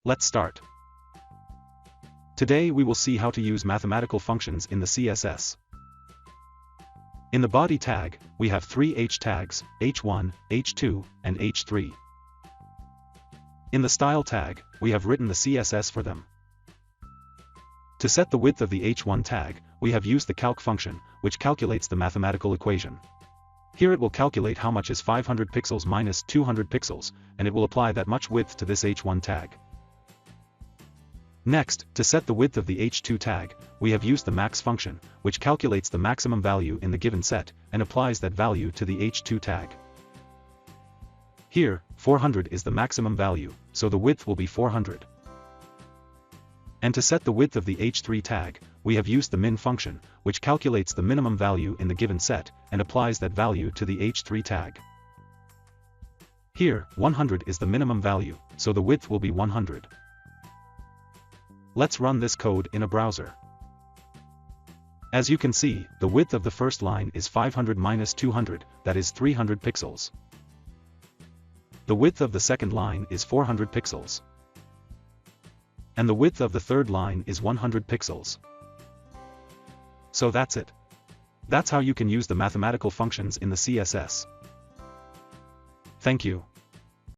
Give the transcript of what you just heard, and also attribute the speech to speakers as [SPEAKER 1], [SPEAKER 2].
[SPEAKER 1] Let's start. Today we will see how to use mathematical functions in the CSS. In the body tag, we have three h tags, h1, h2, and h3. In the style tag, we have written the CSS for them. To set the width of the h1 tag, we have used the calc function, which calculates the mathematical equation. Here it will calculate how much is 500 pixels minus 200 pixels, and it will apply that much width to this h1 tag. Next, to set the width of the h2 tag, we have used the max function, which calculates the maximum value in the given set, and applies that value to the h2 tag. Here, 400 is the maximum value, so the width will be 400. And to set the width of the h3 tag, we have used the min function, which calculates the minimum value in the given set, and applies that value to the h3 tag. Here, 100 is the minimum value, so the width will be 100. Let's run this code in a browser. As you can see, the width of the first line is 500 minus 200, that is 300 pixels. The width of the second line is 400 pixels. And the width of the third line is 100 pixels. So that's it. That's how you can use the mathematical functions in the CSS. Thank you.